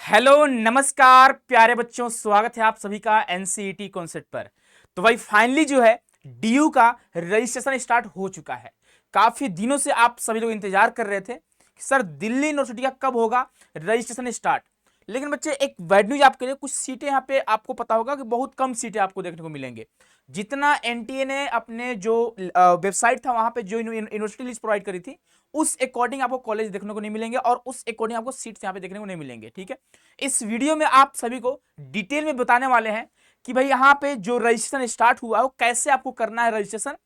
Hello नमस्कार प्यारे बच्चों, स्वागत है आप सभी का एनसीईटी कॉन्सेप्ट पर। तो भाई फाइनली जो है डीयू का रजिस्ट्रेशन स्टार्ट हो चुका है। काफी दिनों से आप सभी लोग इंतजार कर रहे थे कि सर दिल्ली यूनिवर्सिटी का कब होगा रजिस्ट्रेशन स्टार्ट। लेकिन बच्चे एक बैड न्यूज आपके लिए, कुछ सीटें यहाँ पे आपको पता होगा कि बहुत कम सीटें आपको देखने को मिलेंगे। जितना एनटीए ने अपने जो वेबसाइट था वहां पे जो यूनिवर्सिटी लिस्ट प्रोवाइड करी थी उस अकॉर्डिंग आपको कॉलेज देखने को नहीं मिलेंगे और उस अकॉर्डिंग आपको सीट्स यहाँ पे देखने को नहीं मिलेंगे। ठीक है, इस वीडियो में आप सभी को डिटेल में बताने वाले हैं कि भाई यहाँ पे जो रजिस्ट्रेशन स्टार्ट हुआ है वो कैसे आपको करना है रजिस्ट्रेशन,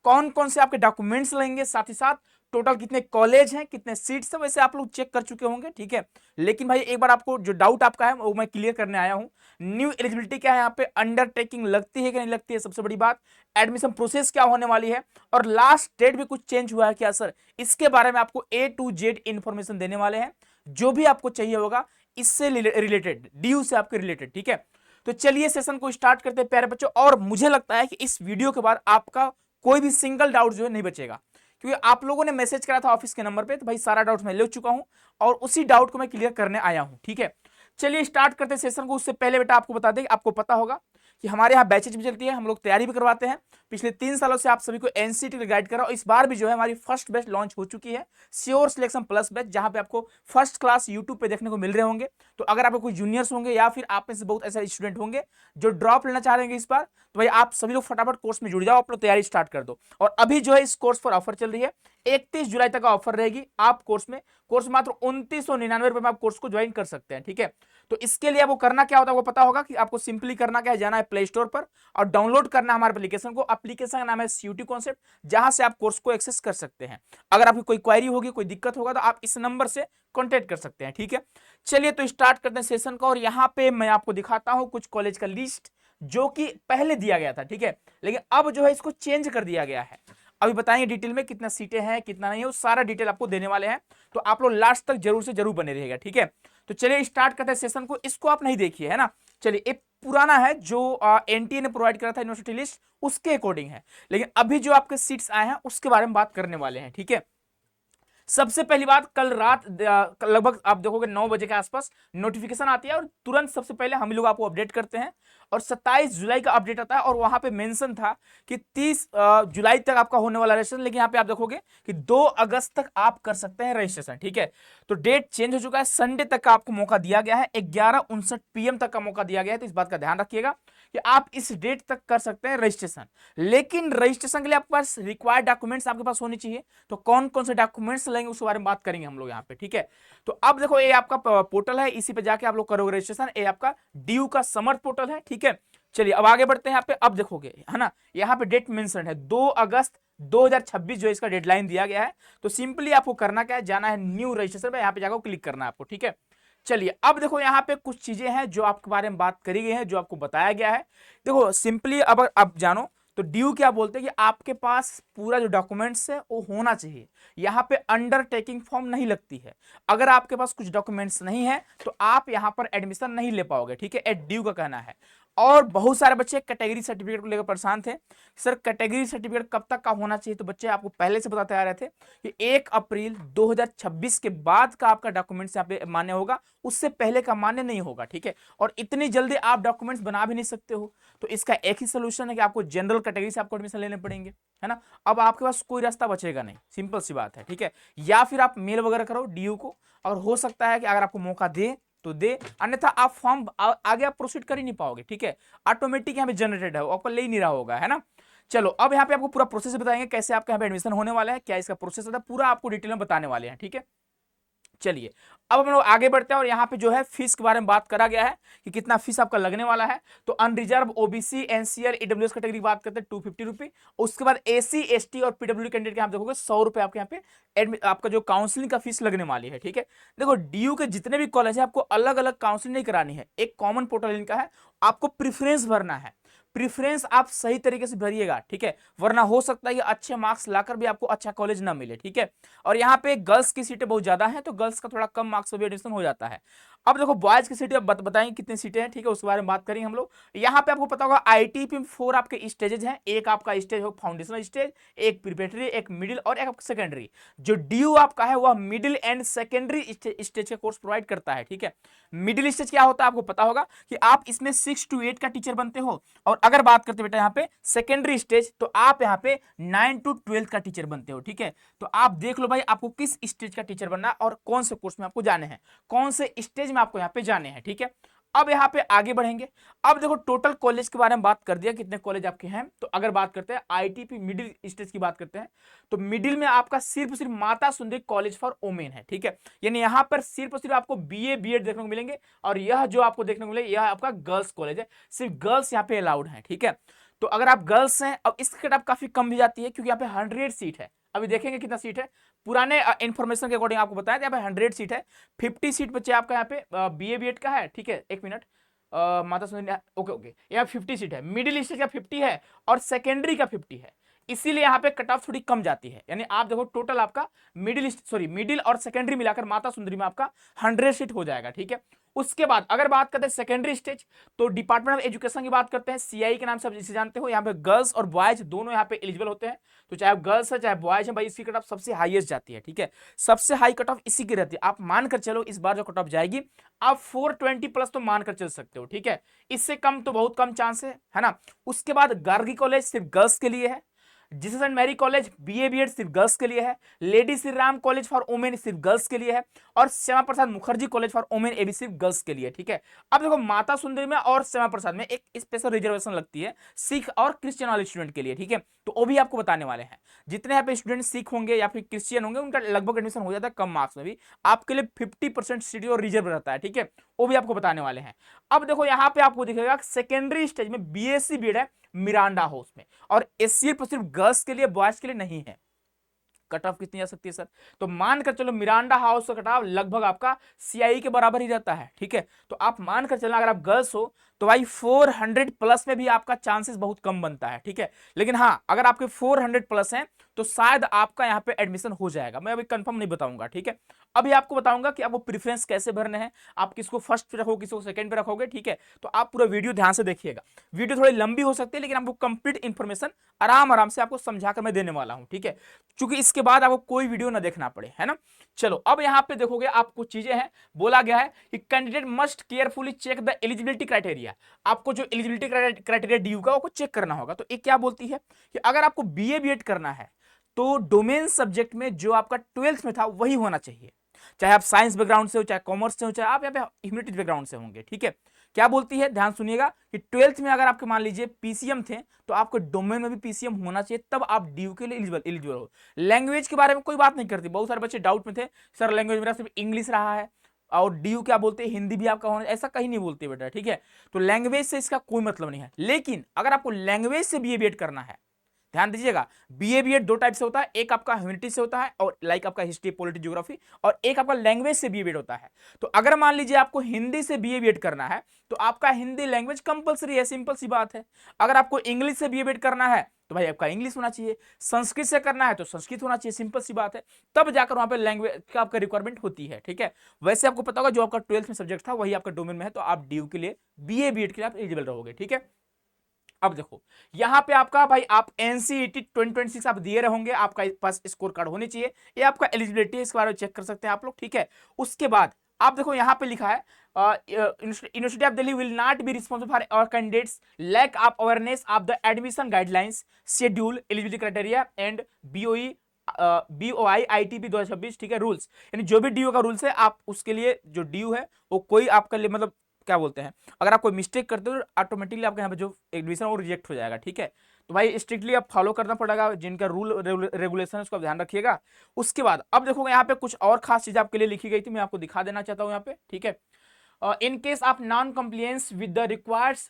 कौन कौन से आपके डॉक्यूमेंट्स लगेंगे, साथ ही साथ टोटल कितने कॉलेज हैं, कितने सीट्स हैं, वैसे आप लोग चेक कर चुके होंगे। ठीक है, लेकिन भाई एक बार आपको जो डाउट आपका है वो मैं क्लियर करने आया हूं। न्यू एलिजिबिलिटी क्या है, यहाँ पे अंडरटेकिंग लगती है कि नहीं लगती है, सबसे बड़ी बात एडमिशन प्रोसेस क्या होने वाली है, और लास्ट डेट भी कुछ चेंज हुआ है क्या सर, इसके बारे में आपको ए टू जेड इंफॉर्मेशन देने वाले हैं जो भी आपको चाहिए होगा इससे रिलेटेड, डीयू से आपके रिलेटेड। ठीक है, तो चलिए सेशन को स्टार्ट करते हैं प्यारे बच्चों। और मुझे लगता है कि इस वीडियो के बाद आपका कोई भी सिंगल डाउट जो है नहीं बचेगा, क्योंकि आप लोगों ने मैसेज करा था ऑफिस के नंबर पे, तो भाई सारा डाउट मैं ले चुका हूं और उसी डाउट को मैं क्लियर करने आया हूं। ठीक है, चलिए स्टार्ट करते हैं सेशन को। उससे पहले बेटा आपको बता दें, आपको पता होगा कि हमारे यहाँ बैचेज भी चलती है, हम लोग तैयारी भी करवाते हैं। पिछले 3 सालों से आप सभी को एनसीईटी गाइड करा और इस बार भी जो है हमारी फर्स्ट बैच लॉन्च हो चुकी है, श्योर सिलेक्शन प्लस बैच, जहां पे आपको फर्स्ट क्लास यूट्यूब पे देखने को मिल रहे होंगे। तो अगर आपको कोई जूनियर्स होंगे या फिर आप में से बहुत ऐसे स्टूडेंट होंगे जो ड्रॉप लेना चाह रहे हैं इस बार, तो भाई आप सभी लोग फटाफट कोर्स में जुड़ जाओ, आप लोग तैयारी स्टार्ट कर दो। और अभी जो है इस कोर्स पर ऑफर चल रही है, 31 जुलाई तक का ऑफर रहेगी। आप कोर्स मात्र 2999 रुपए में आप कोर्स को ज्वाइन कर सकते हैं। ठीक है, तो इसके लिए आपको करना क्या होता है वो पता होगा कि आपको सिंपली करना क्या है, जाना है प्ले स्टोर पर और डाउनलोड करना हमारे एप्लीकेशन को। एप्लीकेशन का नाम है सीयूटी कॉन्सेप्ट, जहां से आप कोर्स को एक्सेस कर सकते हैं। अगर आपकी कोई क्वेरी होगी, कोई दिक्कत होगा, तो आप इस नंबर से कॉन्टेक्ट कर सकते हैं। ठीक है, चलिए तो स्टार्ट करते हैं सेशन को। और यहां पे मैं आपको दिखाता हूं कुछ कॉलेज का लिस्ट जो कि पहले दिया गया था। ठीक है, लेकिन अब जो है इसको चेंज कर दिया गया है। अभी बताएंगे डिटेल में कितना सीटें हैं कितना नहीं है, वो सारा डिटेल आपको देने वाले हैं, तो आप लोग लास्ट तक जरूर से जरूर बने रहिएगा। ठीक है, तो चलिए स्टार्ट करते हैं सेशन को। इसको आप नहीं देखिए, है ना। चलिए, एक पुराना है जो एनटीए ने प्रोवाइड करा था यूनिवर्सिटी लिस्ट, उसके अकॉर्डिंग है, लेकिन अभी जो आपके सीट्स आए हैं उसके बारे में बात करने वाले हैं। ठीक है, सबसे पहली बात, कल रात लगभग आप देखोगे 9 बजे के आसपास नोटिफिकेशन आती है और तुरंत सबसे पहले हम लोग आपको अपडेट करते हैं। और 27 जुलाई का अपडेट आता है और वहां पे मेंशन था कि 30 जुलाई तक आपका होने वाला रजिस्ट्रेशन, लेकिन यहाँ पे आप देखोगे कि 2 अगस्त तक आप कर सकते हैं रजिस्ट्रेशन। ठीक है, तो डेट चेंज हो चुका है, संडे तक का आपको मौका दिया गया है, 11:59 PM तक का मौका दिया गया है। तो इस बात का ध्यान रखिएगा कि आप इस डेट तक कर सकते हैं रजिस्ट्रेशन। लेकिन रजिस्ट्रेशन के लिए आपके पास रिक्वायर्ड डॉक्यूमेंट्स आपके पास होनी चाहिए। तो कौन कौन से डॉक्यूमेंट्स लेंगे उसके बारे में बात करेंगे हम लोग यहाँ पे। ठीक है, तो अब देखो ये आपका पोर्टल है, इसी पे जाके आप लोग करोगे रजिस्ट्रेशन। ये आपका डीयू का समर्थ पोर्टल है। ठीक है, चलिए अब आगे बढ़ते हैं। यहाँ पे अब देखोगे, है ना, यहाँ पे डेट मेंशन है 2 अगस्त 2026 जो इसका डेडलाइन दिया गया है। तो सिंपली आपको करना क्या है, जाना है न्यू रजिस्ट्रेशन पे, यहाँ पे जाकर क्लिक करना है आपको। ठीक है, चलिए अब देखो यहाँ पे कुछ चीजें हैं जो आपके बारे में बात करी गई है, जो आपको बताया गया है। देखो सिंपली अब जानो तो ड्यू क्या बोलते हैं कि आपके पास पूरा जो डॉक्यूमेंट्स है वो होना चाहिए। यहाँ पे अंडरटेकिंग फॉर्म नहीं लगती है। अगर आपके पास कुछ डॉक्यूमेंट्स नहीं है तो आप यहाँ पर एडमिशन नहीं ले पाओगे। ठीक है, एट ड्यू का कहना है। और बहुत सारे बच्चे कैटेगरी सर्टिफिकेट को लेकर परेशान थे, सर कैटेगरी सर्टिफिकेट कब तक का होना चाहिए। तो बच्चे आपको पहले से बताते आ रहे थे कि 1 अप्रैल 2026 के बाद का आपका डॉक्यूमेंट्स यहाँ पे मान्य होगा, उससे पहले का मान्य नहीं होगा। ठीक है, और इतनी जल्दी आप डॉक्यूमेंट्स बना भी नहीं सकते हो। तो इसका एक ही सोल्यूशन है कि आपको जनरल कैटेगरी से आपको एडमिशन लेने पड़ेंगे, है ना। अब आपके पास कोई रास्ता बचेगा नहीं, सिंपल सी बात है। ठीक है, या फिर आप मेल वगैरह करो डीयू को, और हो सकता है कि अगर आपको मौका दे तो दे, अन्यथा आप फॉर्म आगे आप प्रोसीड कर ही नहीं पाओगे। ठीक है, ऑटोमेटिक यहाँ पे जनरेटेड है, वो आपको ले ही नहीं रहा होगा, है ना। चलो अब यहाँ पे आपको पूरा प्रोसेस बताएंगे कैसे आपका यहाँ पे एडमिशन होने वाला है, क्या इसका प्रोसेस होता है, पूरा आपको डिटेल में बताने वाले हैं। ठीक है, चलिए अब हम लोग आगे बढ़ते हैं। और यहाँ पे जो है फीस के बारे में बात करा गया है कि कितना फीस आपका लगने वाला है। तो unreserve OBC NCR EWS category की बात करते हैं 250 रुपये। उसके बाद एसी एसटी और पीडब्ल्यू कैंडिडेट के आप देखोगे 100 रुपये आपके यहाँ पे आपका जो काउंसलिंग का फीस लगने वाली है। ठीक है, देखो डीयू के जितने भी कॉलेज है आपको अलग अलग काउंसलिंग नहीं करानी है, एक कॉमन पोर्टल इनका है, आपको प्रिफरेंस भरना है। प्रेफरेंस आप सही तरीके से भरिएगा, ठीक है, वरना हो सकता है कि अच्छे मार्क्स लाकर भी आपको अच्छा कॉलेज ना मिले, ठीक है। और यहाँ पे गर्ल्स की सीटें बहुत ज्यादा हैं, तो गर्ल्स का थोड़ा कम मार्क्स पर भी एडमिशन हो जाता है। अब देखो बॉयज की सीटें बताएंगे कितनी सीटें हैं, ठीक है, उसके बारे में बात करेंगे हम लोग। यहाँ पे आपको पता होगा आईटीपी में 4 आपके स्टेजेस हैं। एक आपका स्टेज हो फाउंडेशनल स्टेज, एक प्रिपरेटरी, एक मिडिल और एक आपका सेकेंडरी। जो डीयू आपका है वह मिडिल एंड सेकेंडरी स्टेज का कोर्स प्रोवाइड करता है, ठीक है। मिडिल स्टेज क्या होता है आपको पता होगा कि आप इसमें 6 to 8 का टीचर बनते हो। और अगर बात करते बेटा यहाँ पे सेकेंडरी स्टेज, तो आप यहाँ पे 9 to 12 का टीचर बनते हो, ठीक है। तो आप देख लो भाई आपको किस स्टेज का टीचर बनना है और कौन से कोर्स में आपको जाने हैं, कौन से स्टेज में आपको यहाँ पे जाने हैं, ठीक है। अब यहाँ पे आगे बढ़ेंगे। अब देखो टोटल कॉलेज के बारे में बात कर दिया, कितने कॉलेज आपके हैं। तो अगर बात करते हैं आईटीपी मिडिल स्टेज की बात करते हैं, तो मिडिल में आपका सिर्फ Mata Sundari college for women है, ठीक है। यानी यहाँ पर सिर्फ और सिर्फ आपको बीए बीएड देखने को मिलेंगे। और यह जो आपको देखने को मिले यह आपका गर्ल्स कॉलेज है, सिर्फ गर्ल्स यहाँ पे अलाउड है, ठीक है। तो अगर आप गर्ल्स हैं, अब इसकी कट ऑफ काफी कम भी जाती है क्योंकि यहाँ पे 100 सीट है। अभी देखेंगे कितना सीट है, पुराने इंफॉर्मेशन के अकॉर्डिंग आपको बताया था यहाँ पे 100 सीट है। 50 सीट बच्चे आपका यहाँ पे बीए बीएड का है, ठीक है। एक minute, Mata Sundari, okay okay, यहाँ 50 सीट है, मिडिल स्टेज का 50 है और सेकेंडरी का 50 है, इसीलिए यहाँ पे कट ऑफ थोड़ी कम जाती है। यानी आप देखो टोटल आपका मिडिल और सेकेंडरी मिलाकर माता सुंदरी में आपका 100 सीट हो जाएगा, ठीक है। उसके बाद अगर बात करते हैं सेकेंडरी स्टेज, तो डिपार्टमेंट ऑफ एजुकेशन की बात करते हैं, सीआई के नाम से आप जिसे जानते हो। यहाँ पे गर्ल्स और बॉयज दोनों यहाँ पे एलिजिबल होते हैं। तो चाहे गर्ल्स है चाहे बॉयज है भाई, इसकी कट ऑफ सबसे हाईएस्ट जाती है, ठीक है। सबसे हाई कट ऑफ इसी की रहती है। आप मानकर चलो इस बार जो कट ऑफ जाएगी आप 420 प्लस तो मानकर चल सकते हो, ठीक है। इससे कम तो बहुत कम चांस है ना। उसके बाद गार्गी कॉलेज सिर्फ गर्ल्स के लिए है। Jesus and Mary College BA BEd सिर्फ गर्ल्स के लिए है। Lady Shri Ram College for Women सिर्फ गर्ल्स के लिए है। और Shyama Prasad Mukherjee College for Women ये भी सिर्फ गर्ल्स के लिए, ठीक है। अब देखो माता सुंदरी में और श्यामा प्रसाद में एक स्पेशल रिजर्वेशन लगती है सिख और क्रिश्चियन वाले स्टूडेंट के लिए, ठीक है। तो वो भी आपको बताने वाले हैं। जितने यहाँ पे स्टूडेंट सिख होंगे या फिर क्रिश्चियन होंगे उनका लगभग एडमिशन हो जाता है कम मार्क्स में भी। आपके लिए 50% सीट और रिजर्व रहता है, ठीक है। वो भी आपको बताने वाले हैं। अब देखो यहाँ पे आपको दिखेगा सेकेंडरी स्टेज में बीएससी बीएड है मिरांडा हाउस में, और सिर्फ गर्ल्स के लिए, बॉयज के लिए नहीं है। कट ऑफ कितनी आ सकती है सर, तो मानकर चलो मिरांडा हाउस का कट ऑफ लगभग आपका सीआई के बराबर ही रहता है, ठीक है। तो आप मानकर चलना अगर आप गर्ल्स हो तो भाई 400 प्लस में भी आपका चांसेस बहुत कम बनता है, ठीक है। लेकिन हाँ अगर आपके 400 प्लस हैं तो शायद आपका यहाँ पे एडमिशन हो जाएगा। मैं अभी कंफर्म नहीं बताऊंगा, ठीक है। अभी आपको बताऊंगा कि आपको प्रेफरेंस कैसे भरने हैं, आप किसको फर्स्ट पे रखोगे किसको सेकंड पे रखोगे, ठीक है। तो आप पूरा वीडियो ध्यान से देखिएगा। वीडियो थोड़ी लंबी हो सकती है लेकिन आपको कंप्लीट इंफॉर्मेशन आराम से आपको समझाकर मैं देने वाला हूं, ठीक है। क्योंकि इसके बाद आपको कोई वीडियो ना देखना पड़े, है ना। चलो अब यहाँ पे देखोगे आप कुछ चीजें हैं, बोला गया है कि candidate must carefully check the eligibility criteria. आपको जो एलिजिबिलिटी क्राइटेरिया डीयू का वो चेक करना होगा। तो एक क्या बोलती है कि अगर आपको बीए बीएड करना है तो डोमेन सब्जेक्ट में जो आपका 12th में था वही होना चाहिए, चाहे आप साइंस बैकग्राउंड से हो, चाहे कॉमर्स से हो, चाहे आप यहाँ पे ह्यूमैनिटीज बैकग्राउंड से होंगे, ठीक है। क्या बोलती है ध्यान सुनिएगा कि 12th में अगर आपके मान लीजिए पीसीएम थे तो आपको डोमेन में भी पीसीएम होना चाहिए, तब आप डीयू के लिए एलिजिबल हो। लैंग्वेज के बारे में कोई बात नहीं करती। बहुत सारे बच्चे डाउट में थे सर लैंग्वेज मेरा सिर्फ इंग्लिश रहा है और डीयू क्या बोलते हैं हिंदी भी आपका होना, ऐसा कहीं नहीं बोलते बेटा, ठीक है। तो लैंग्वेज से इसका कोई मतलब नहीं है। लेकिन अगर आपको लैंग्वेज से बीए बीएड करना है, ध्यान दीजिएगा, बीए बीएड 2 टाइप से होता है, एक आपका ह्यूमैनिटी से होता है और लाइक आपका हिस्ट्री पॉलिटी ज्योग्राफी, और एक आपका लैंग्वेज से बीए बीएड होता है। तो अगर मान लीजिए आपको हिंदी से बीए बीएड करना है तो आपका हिंदी लैंग्वेज कंपलसरी है, सिंपल सी बात है। अगर आपको इंग्लिश से बीए बीएड करना है तो भाई आपका इंग्लिश होना चाहिए, संस्कृत से करना है तो संस्कृत होना चाहिए, सिंपल सी बात है। तब जाकर वहां पे लैंग्वेज का आपका रिक्वायरमेंट होती है, ठीक है। वैसे आपको पता होगा जो आपका 12th में सब्जेक्ट था वही आपका डोमेन में है, तो आप डीयू के लिए बीए बीएड के लिए आप एलिजिबल रहोगे, ठीक है। अब देखो यहां पे आपका भाई आप एनसीईटी 2026 आप दिए रहोगे, आपका पास स्कोर कार्ड होनी चाहिए, ये आपका एलिजिबिलिटी है, इसके बारे में चेक कर सकते हैं आप लोग, ठीक है। उसके बाद आप देखो यहां पे लिखा है University of Delhi will not be responsible for our candidates lack of awareness of the admission guidelines schedule eligibility criteria and BOI ITP 2026, ठीक है, रूल्स। यानी जो भी डीयू का रूल्स है आप उसके लिए जो डीयू है वो कोई आपके लिए मतलब क्या बोलते हैं, अगर आप कोई मिस्टेक करते हो तो ऑटोमेटिकली आपका यहाँ पे जो एडमिशन वो रिजेक्ट हो जाएगा, ठीक है। तो भाई स्ट्रिक्टली आप फॉलो करना पड़ेगा जिनका रूल रेगुलेशन है उसका ध्यान रखिएगा। उसके बाद अब देखोगे यहाँ पे कुछ और खास चीज आपके लिए लिखी गई थी, मैं आपको दिखा देना चाहता हूँ यहाँ पे, ठीक है। In case of non-compliance with the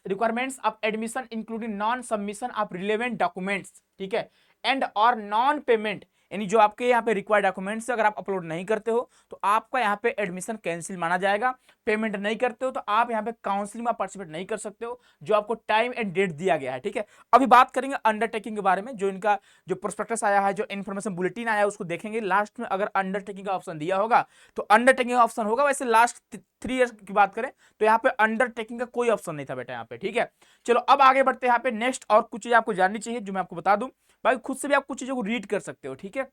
requirements of admission including non-submission of relevant documents, ठीक है, and or non-payment यानी जो आपके यहाँ पे रिक्वायर्ड डॉक्यूमेंट्स अगर आप अपलोड नहीं करते हो तो आपका यहाँ पे एडमिशन कैंसिल माना जाएगा। पेमेंट नहीं करते हो तो आप यहाँ पे काउंसलिंग में पार्टिसिपेट नहीं कर सकते हो, जो आपको टाइम एंड डेट दिया गया है। ठीक है, अभी बात करेंगे अंडरटेकिंग के बारे में। जो इनका जो प्रोस्पेक्टस आया है, जो इन्फॉर्मेशन बुलेटिन आया है, उसको देखेंगे। लास्ट में अगर अंडरटेकिंग का ऑप्शन दिया होगा तो अंडरटेकिंग का ऑप्शन होगा। वैसे लास्ट 3 ईयर्स की बात करें तो यहाँ पे अंडरटेकिंग का कोई ऑप्शन नहीं था बेटा यहाँ पे। ठीक है, चलो अब आगे बढ़ते हैं यहाँ पे। नेक्स्ट और कुछ चीजें आपको जाननी चाहिए जो मैं आपको बता दूं, भाई खुद से भी आप कुछ चीजों को रीड कर सकते हो। ठीक है,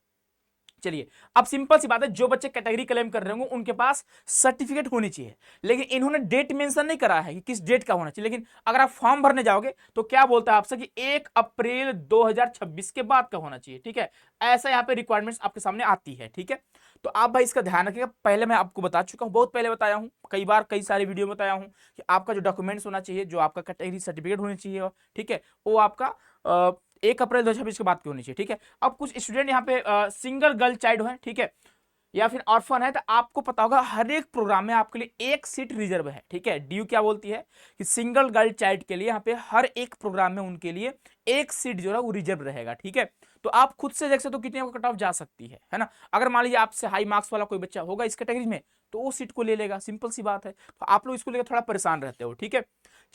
चलिए अब सिंपल सी बात है, जो बच्चे कैटेगरी क्लेम कर रहे होंगे उनके पास सर्टिफिकेट होनी चाहिए, लेकिन इन्होंने डेट मेंशन नहीं करा है कि किस डेट का होना चाहिए। लेकिन अगर आप फॉर्म भरने जाओगे तो क्या बोलता है आपसे कि 1 अप्रैल 2026 के बाद का होना चाहिए। ठीक है, ऐसा यहाँ पे रिक्वायरमेंट्स आपके सामने आती है। ठीक है, तो आप भाई इसका ध्यान रखिएगा। पहले मैं आपको बता चुका हूं, बहुत पहले बताया हूं, कई बार कई सारे वीडियो में बताया हूं कि आपका जो डॉक्यूमेंट्स होना चाहिए, जो आपका कैटेगरी सर्टिफिकेट होनी चाहिए, ठीक है, वो आपका 1 अप्रैल 2026 के बाद की होनी चाहिए। ठीक है, अब कुछ स्टूडेंट यहाँ पे सिंगल गर्ल चाइल्ड है, ठीक है, या फिर ऑर्फन है, तो आपको पता होगा हर एक प्रोग्राम में आपके लिए एक सीट रिजर्व है। ठीक है, डीयू क्या बोलती है कि सिंगल गर्ल चाइल्ड के लिए यहाँ पे हर एक प्रोग्राम में उनके लिए एक सीट जो है वो रिजर्व रहेगा। ठीक है, तो आप खुद से देख सकते हो कितने कट ऑफ जा सकती है ना। अगर मान लीजिए आपसे हाई मार्क्स वाला कोई बच्चा होगा इस कैटेगरी में तो वो सीट को ले लेगा, सिंपल सी बात है। तो आप लोग इसको लेकर थोड़ा परेशान रहते हो। ठीक है,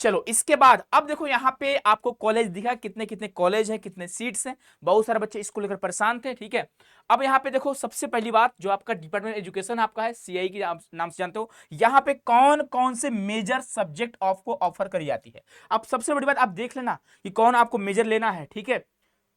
चलो इसके बाद अब देखो यहाँ पे आपको कॉलेज दिखा, कितने कितने कॉलेज है, कितने सीट्स हैं। बहुत सारे बच्चे इसको लेकर परेशान थे। ठीक है, अब यहाँ पे देखो सबसे पहली बात, जो आपका डिपार्टमेंट एजुकेशन आपका है, सीआई के नाम से जानते हो, यहाँ पे कौन कौन से मेजर सब्जेक्ट आपको ऑफर करी जाती है। अब सबसे बड़ी बात आप देख लेना कि कौन आपको मेजर लेना है। ठीक है,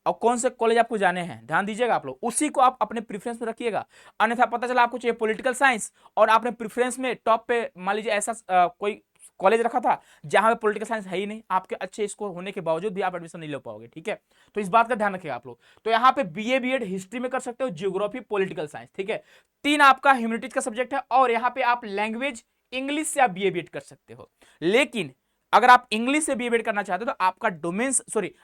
और कौन से कॉलेज आपको जाने हैं, ध्यान दीजिएगा आप लोग, उसी को आप अपने प्रेफरेंस में रखिएगा। अन्यथा पता चला आपको चाहिए पॉलिटिकल साइंस और आपने प्रेफरेंस में टॉप पे मान लीजिए ऐसा कोई कॉलेज रखा था जहां पे पॉलिटिकल साइंस है ही नहीं, आपके अच्छे स्कोर होने के बावजूद भी आप एडमिशन नहीं ले पाओगे। ठीक है, तो इस बात का ध्यान रखिएगा आप लोग। तो यहाँ पे बीए बीएड हिस्ट्री में कर सकते हो, जियोग्राफी, पॉलिटिकल साइंस। ठीक है, 3 आपका ह्यूमैनिटीज का सब्जेक्ट है, और यहाँ पे आप लैंग्वेज इंग्लिश से आप बीए बीएड कर सकते हो। लेकिन अगर आप इंग्लिश से बीए करना चाहते हो तो आपका डोमेन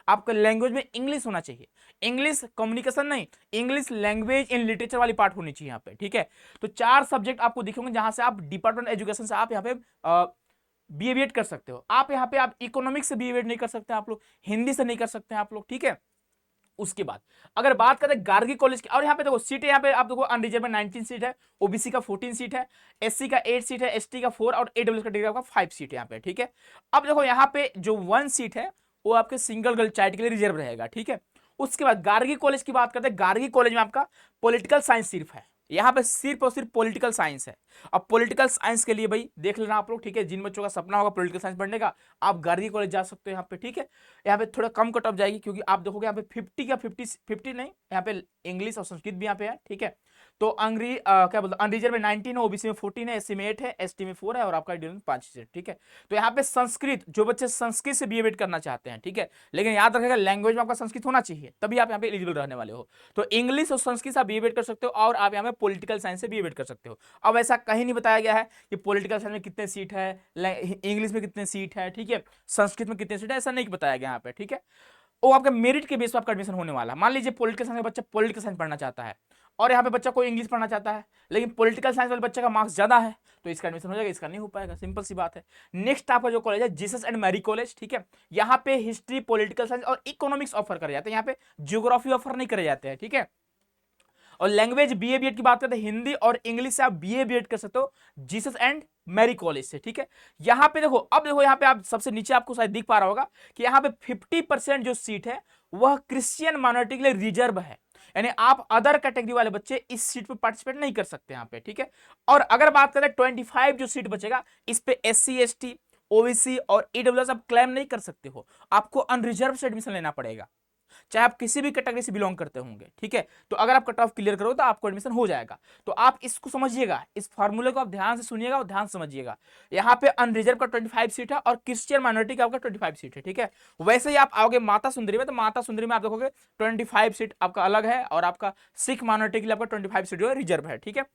आपका लैंग्वेज में इंग्लिश होना चाहिए। इंग्लिश कम्युनिकेशन नहीं, इंग्लिश लैंग्वेज इन लिटरेचर वाली पार्ट होनी चाहिए यहाँ पे। ठीक है, तो 4 सब्जेक्ट आपको दिखेंगे जहां से आप डिपार्टमेंट एजुकेशन से आप यहाँ पे बीए बीएड कर सकते हो। आप यहाँ पे आप इकोनॉमिक्स से बीए बीएड नहीं कर सकते आप लोग, हिंदी से नहीं कर सकते आप लोग। ठीक है, उसके बाद अगर बात करें गार्गी कॉलेज की, और यहाँ पे देखो सीटें, यहाँ पे आप देखो अनरिजर्व में 19 सीट है, ओबीसी का 14 सीट है, एससी का 8 सीट है, एसटी का 4 और ईडब्ल्यूएस कैटेगरी का 5 सीट है यहाँ पे। ठीक है, अब देखो यहाँ पे जो 1 सीट है वो आपके सिंगल गर्ल चाइल्ड के लिए रिजर्व रहेगा। ठीक है, उसके बाद गार्गी कॉलेज की बात करते हैं। गार्गी कॉलेज में आपका पॉलिटिकल साइंस सिर्फ है, यहाँ पे सिर्फ और सिर्फ पॉलिटिकल साइंस है। अब पॉलिटिकल साइंस के लिए भाई देख लेना आप लोग। ठीक है, जिन बच्चों का सपना होगा पॉलिटिकल साइंस पढ़ने का, आप गार्गी कॉलेज जा सकते हो यहाँ पे। ठीक है, यहाँ पे थोड़ा कम कट ऑफ जाएगी क्योंकि आप देखोगे यहाँ पे 50 का 50 नहीं, यहाँ पे इंग्लिश और संस्कृत भी यहाँ पे है। ठीक है, तो क्या बोलते हैं, अनरिजर्व में 19 है, ओबीसी में 14 है, एससी में 8 है, एसटी में 4 है, और आपका ईडब्ल्यूएस में 5 है। ठीक है, तो यहाँ पे संस्कृत, जो बच्चे संस्कृत से बीए करना चाहते हैं, ठीक है, लेकिन याद रखिएगा लैंग्वेज में आपका संस्कृत होना चाहिए, तभी आप यहाँ पे एलिजिबल रहने वाले हो। तो इंग्लिश और संस्कृत से आप बीए कर सकते हो, और आप यहाँ पे पॉलिटिकल साइंस से बीए कर सकते हो। अब ऐसा कहीं नहीं बताया गया है कि पॉलिटिकल साइंस में कितने सीट है, इंग्लिश में कितने सीट है, ठीक है, संस्कृत में कितने सीट है, ऐसा नहीं बताया गया यहाँ पे। ठीक है, वो आपके मेरिट के बेस पर आपका एडमिशन होने वाला है। मान लीजिए पॉलिटिकल साइंस का बच्चा पॉलिटिकल साइंस पढ़ना चाहता है, और यहाँ पे बच्चा कोई इंग्लिश पढ़ना चाहता है, लेकिन पॉलिटिकल साइंस वाले बच्चे का मार्क्स ज्यादा है, तो इसका एडमिशन हो जाएगा, इसका नहीं हो पाएगा, सिंपल सी बात है। नेक्स्ट आपका जो कॉलेज है जीसस एंड मैरी कॉलेज। ठीक है, यहाँ पे हिस्ट्री, पॉलिटिकल साइंस और इकोनॉमिक्स ऑफर करे जाते हैं, यहाँ पे जियोग्राफी ऑफर नहीं करे जाते हैं। ठीक है, और लैंग्वेज बीए बीएड की बात करते हैं, हिंदी और इंग्लिश से आप बीए बीएड कर सकते हो जीसस एंड मैरी कॉलेज से। ठीक है, यहां पे देखो, अब देखो यहाँ पे आप सबसे नीचे आपको शायद दिख पा रहा होगा कि यहाँ पे 50% जो सीट है वह क्रिश्चियन माइनॉरिटी के लिए रिजर्व है, यानी आप अदर कैटेगरी वाले बच्चे इस सीट पे पार्टिसिपेट नहीं कर सकते यहाँ पे। ठीक है, और अगर बात करें 25 जो सीट बचेगा, इस पे एससी, एसटी, ओबीसी और ईडब्ल्यूएस आप क्लेम नहीं कर सकते हो, आपको अनरिजर्व से एडमिशन लेना पड़ेगा, चाहे आप किसी भी कैटेगरी से बिलोंग करते होंगे। ठीक है, तो अगर आप कट ऑफ क्लियर करो तो आपको एडमिशन हो जाएगा। तो आप इसको समझिएगा, इस फार्मूले को आप ध्यान से सुनिएगा और ध्यान समझिएगा। यहाँ पे अनरिजर्व का 25 सीट है और क्रिश्चियन माइनॉरिटी का आपका 25 सीट है। ठीक है, वैसे ही आप आओगे माता सुंदरी में, तो माता सुंदरी में आप देखोगे 25 सीट आपका अलग है, और आपका सिख माइनॉरिटी के लिए आपका 25 सीट जो है रिजर्व है। ठीक है,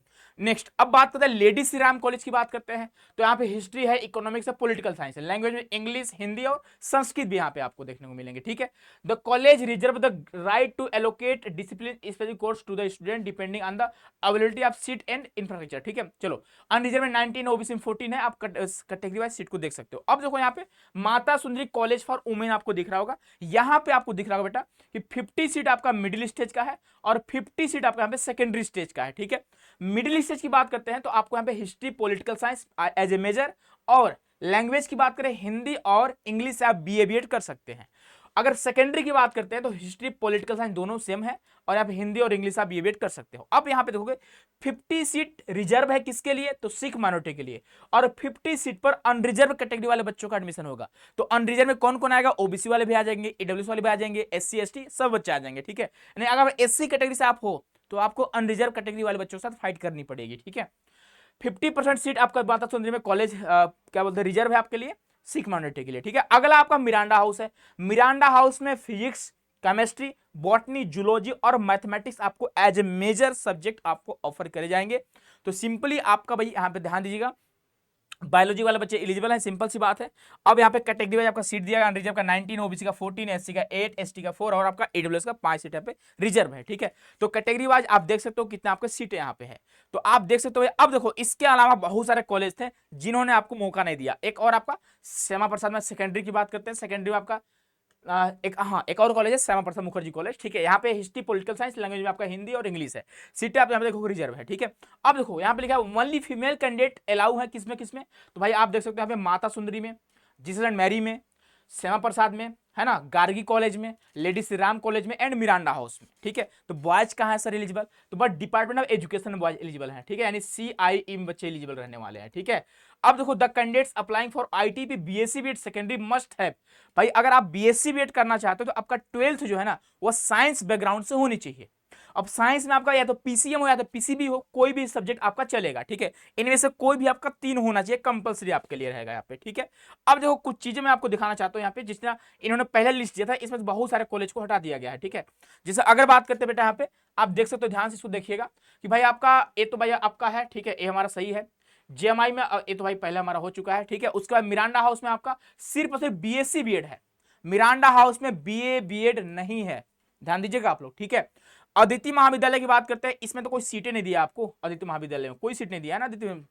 नेक्स्ट अब बात करते हैं लेडी श्री राम कॉलेज की बात करते हैं। तो यहाँ पे हिस्ट्री है, इकोनॉमिक्स है, पॉलिटिकल साइंस है, लैंग्वेज में इंग्लिश, हिंदी और संस्कृत भी यहाँ पे आपको देखने को मिलेंगे। ठीक है, the college reserve reserve the right to allocate discipline special course to the student depending on the availability of seat and infrastructure. ठीक है, चलो अनरिजर्व में 19, ओबीसी में 14 है। आप कैटेगरी वाइज सीट को देख सकते हो। अब देखो यहाँ पे Mata Sundari college for women आपको दिख रहा होगा, यहाँ पे आपको दिख रहा होगा बेटा कि 50 सीट आपका मिडिल स्टेज का है और 50 सीट आपका यहाँ पे सेकेंडरी स्टेज का है। ठीक है, मिडिल स्टेज की बात करते हैं तो आपको यहाँ पे history political science as a major, और लैंग्वेज की बात करें हिंदी और इंग्लिश से आप बीए बीएड कर सकते हैं। अगर सेकेंडरी की बात करते हैं तो हिस्ट्री पॉलिटिकल साइंस दोनों सेम है और आप हिंदी और इंग्लिश आप बीए कर सकते हो। अब यहाँ पे देखोगे 50 सीट रिजर्व है किसके लिए, तो सिख माइनॉरिटी के लिए, और 50 सीट पर अनरिजर्व कैटेगरी वाले बच्चों का एडमिशन होगा। तो अनरिजर्व में कौन कौन आएगा, ओबीसी वाले भी आ जाएंगे, ईडब्ल्यूएस वाले भी आ जाएंगे, एससी एसटी सब बच्चे आ जाएंगे। ठीक है, यानी अगर एससी कैटेगरी से आप हो तो आपको अनरिजर्व कैटेगरी वाले बच्चों के साथ फाइट करनी पड़ेगी। ठीक है, 50% सीट आपका माता सुंदरी में कॉलेज क्या बोलते हैं रिजर्व है आपके लिए, सिख माइनॉरिटी के लिए। ठीक है, अगला आपका मिरांडा हाउस है। मिरांडा हाउस में फिजिक्स, केमिस्ट्री, बॉटनी, जूलॉजी और मैथमेटिक्स आपको एज ए मेजर सब्जेक्ट आपको ऑफर करे जाएंगे। तो सिंपली आपका भाई यहाँ पे ध्यान दीजिएगा, बायोलॉजी वाले बच्चे एलिजिबल है, सिंपल सी बात है। अब यहाँ पे कैटेगरी वाइज आपका सीट दिया गया, रिजर्व का 19, ओबीसी का 14, एससी का 8, एसटी का 4 और आपका ईडब्ल्यूएस का 5 सीट यहाँ पे रिजर्व है। ठीक है, तो कैटेगरी वाइज आप देख सकते हो कितने आपके सीटें यहाँ पे है, तो आप देख सकते हो। अब देखो इसके अलावा बहुत सारे कॉलेज थे जिन्होंने आपको मौका नहीं दिया। एक और आपका श्यामा प्रसाद में सेकेंडरी की बात करते हैं, सेकेंडरी में आपका एक और कॉलेज है श्यामा प्रसाद मुखर्जी कॉलेज। ठीक है, यहाँ पे हिस्ट्री पॉलिटिकल साइंस लैंग्वेज में आपका हिंदी और इंग्लिश है। सीटें आप यहाँ पे देखो रिजर्व है। ठीक है, अब देखो यहाँ पे लिखा है ओनली फीमेल कैंडिडेट अलाउ है, किसमें किसमें, तो भाई आप देख सकते हो यहाँ पे माता सुंदरी में, जीसस एंड मैरी में, श्यामा प्रसाद में, है ना, गार्गी कॉलेज में, लेडी श्री राम कॉलेज में एंड मिरांडा हाउस में। ठीक है, तो बॉयज कहाँ है सर एलिजिबल, तो बट डिपार्टमेंट ऑफ एजुकेशन में बॉयज एलिजिबल है। ठीक है, यानी CIE में बच्चे एलिजिबल रहने वाले हैं। ठीक है, अब देखो the candidates applying for ITP BSc BEd secondary must है। भाई अगर आप BSc बीएड करना चाहते हो तो आपका 12th जो है ना वो साइंस बैकग्राउंड से होनी चाहिए। अब साइंस में आपका या तो PCM हो या तो PCB हो, कोई भी सब्जेक्ट आपका चलेगा। ठीक है, इनमें से कोई भी आपका 3 होना चाहिए, कंपलसरी आपके लिए रहेगा यहाँ पे। ठीक है, अब देखो कुछ चीजें मैं आपको दिखाना चाहता हूँ यहाँ पे, जितना इन्होंने पहले लिस्ट दिया था इसमें बहुत सारे कॉलेज को हटा दिया गया है। ठीक है, जैसे अगर बात करते हैं बेटा यहाँ पे आप देख सकते हो, ध्यान से इसको देखिएगा कि भाई आपका ये तो भाई आपका है। ठीक है, ये हमारा सही है। JMI में ये तो भाई पहले हमारा हो चुका है। ठीक है, उसके बाद मिरांडा हाउस में आपका सिर्फ और सिर्फ BSc बीएड है, मिरांडा हाउस में BA BEd नहीं है, ध्यान दीजिएगा आप लोग। ठीक है, अदिति महाविद्यालय की बात करते हैं, इसमें तो कोई सीटें नहीं दिया आपको, अदिति महाविद्यालय में कोई सीट नहीं दिया है ना अदिति में।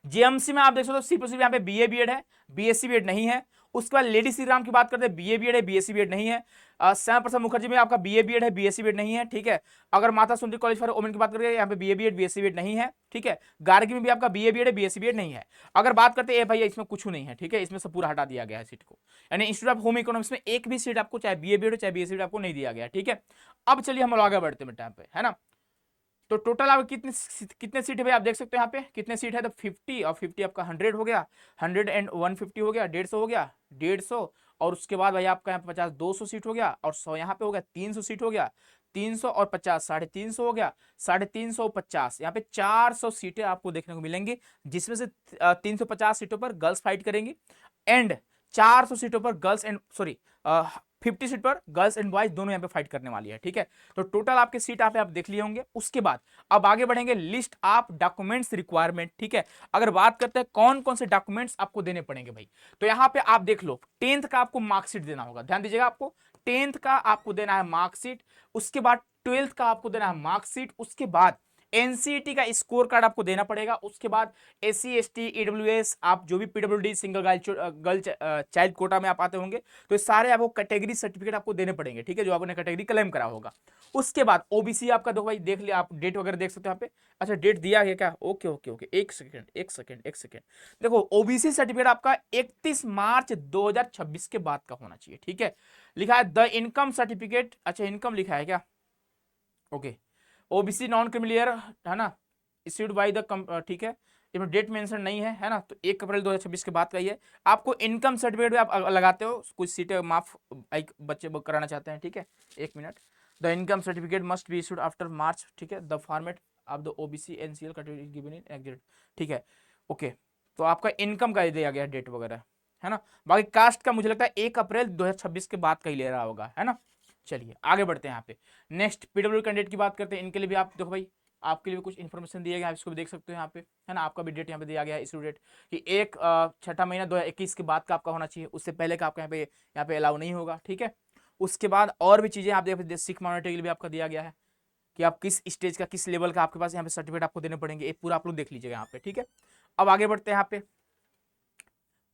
JMC में आप देख सकते हो सिर्फ यहाँ पे BA BEd है, BSc BEd नहीं है। उसके बाद लेडी श्री राम की बात करते हैं, BA BEd है, BSc BEd नहीं है। श्यामा प्रसाद मुखर्जी में आपका BA BEd है, BSc BEd नहीं है। ठीक है, अगर Mata Sundari college for women की बात करें यहाँ पे BA BEd BSc BEd नहीं है। ठीक है, गार्गी में भी आपका BA BEd है, BSc BEd नहीं है। अगर बात करते हैं भैया इसमें कुछ नहीं है। ठीक है, इसमें से पूरा हटा दिया गया है सीट को, यानी इंस्टीट्यूट ऑफ होम इकोनॉमिक्स में एक भी सीट आपको चाहे BA BEd हो चाहे BSc BEd आपको नहीं दिया गया। ठीक है, अब चलिए हम आगे बढ़ते हैं बेटा पे, है ना। तो टोटल आप कितने सीट है भाई आप देख सकते हो यहाँ पे कितने सीट है, तो 50 और 50 आपका 100 हो गया, 100 एंड 150 हो गया, 150 हो गया, 150 और उसके बाद भाई आपका यहाँ पे 50 200 सीट हो गया, और 100 यहाँ पे हो गया, 300 सीट हो गया, 300 और 50 350 हो गया, 350 50 यहाँ पे 400 सीटें आपको देखने को मिलेंगी, जिसमें से 350 सीटों पर गर्ल्स फाइट करेंगी एंड 400 सीटों पर गर्ल्स एंड 50 सीट पर गर्ल्स एंड बॉयज दोनों यहाँ पे फाइट करने वाली है। ठीक है, तो टोटल आपके सीट आप देख लिए होंगे। उसके बाद अब आगे बढ़ेंगे, लिस्ट ऑफ डॉक्यूमेंट्स रिक्वायरमेंट। ठीक है, अगर बात करते हैं कौन कौन से डॉक्यूमेंट्स आपको देने पड़ेंगे भाई, तो यहाँ पे आप देख लो 10th का आपको मार्कशीट देना होगा, ध्यान दीजिएगा, आपको 10th का आपको देना है मार्कशीट, उसके बाद 12th का आपको देना है मार्कशीट, उसके बाद एनसीईटी का स्कोर कार्ड आपको देना पड़ेगा, उसके बाद SC ST EWS आप जो भी PWD single girl child quota में आप आते होंगे तो ये सारे आपको कैटेगरी सर्टिफिकेट आपको देने पड़ेंगे। ठीक है, जो आपने कैटेगरी क्लेम करा होगा। उसके बाद OBC आपका देखो भाई देख लिया आप, डेट वगैरह देख सकते हो यहाँ पे। अच्छा डेट दिया है क्या, ओके ओके ओके, एक सेकेंड देखो OBC सर्टिफिकेट आपका 31 मार्च 2026 के बाद का होना चाहिए। ठीक है, लिखा है द इनकम सर्टिफिकेट, अच्छा इनकम लिखा है क्या, ओके, OBC नॉन क्रिमिलियर है ना, इश्यूड बाय द, ठीक है, इसमें डेट मेंशन नहीं है ना, तो 1 अप्रैल 2026 के बाद का ही है। आपको इनकम सर्टिफिकेट भी आप लगाते हो, कुछ सीटें माफ बच्चे बुक कराना चाहते हैं। ठीक है, 1 minute, the income certificate must be issued after March. ठीक है, the format of the OBC NCL category given in exit. ठीक है, ओके, तो आपका इनकम का दिया गया डेट वगैरह, है ना। बाकी कास्ट का मुझे लगता है 1 अप्रैल 2026 के बाद का ही ले रहा होगा, है ना। चलिए आगे बढ़ते हैं यहाँ पे, नेक्स्ट PW कैंडिडेट की बात करते हैं। इनके लिए भी आप देखो भाई, आपके लिए भी कुछ इन्फॉर्मेशन दिया गया है, इसको भी देख सकते हो यहाँ पे, है ना। आपका भी डेट यहाँ पे दिया गया है, इशू डेट कि 1 छठा महीना 2021 के बाद का आपका होना चाहिए, उससे पहले का आपका यहाँ पे अलाउ नहीं होगा। ठीक है, उसके बाद और भी चीजें आप देख सिख माइनॉरिटी के लिए भी आपका दिया गया है कि आप किस स्टेज का किस लेवल का आपके पास यहाँ पे सर्टिफिकेट आपको देने पड़ेंगे, ये पूरा आप लोग देख लीजिएगा यहाँ पे, ठीक है। अब आगे बढ़ते हैं यहाँ पे,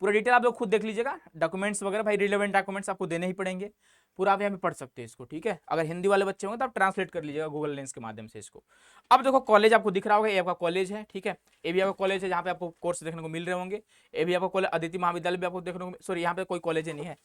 पूरा डिटेल आप लोग खुद देख लीजिएगा, डॉक्यूमेंट्स वगैरह भाई रिलेवेंट डॉक्यूमेंट्स आपको देने ही पड़ेंगे, पूरा आप यहाँ पे पढ़ सकते हैं इसको, ठीक है। अगर हिंदी वाले बच्चे होंगे तो आप ट्रांसलेट कर लीजिएगा गूगल लेंस के माध्यम से इसको। अब देखो कॉलेज आपको दिख रहा होगा, ये आपका कॉलेज है, ठीक है, ये भी आपका कॉलेज है जहाँ पे आपको कोर्स देखने को मिल रहे होंगे। ये भी आपका कॉलेज अदिति महाविद्यालय भी आपको देखने को, सॉरी यहाँ पे कोई कॉलेज नहीं है,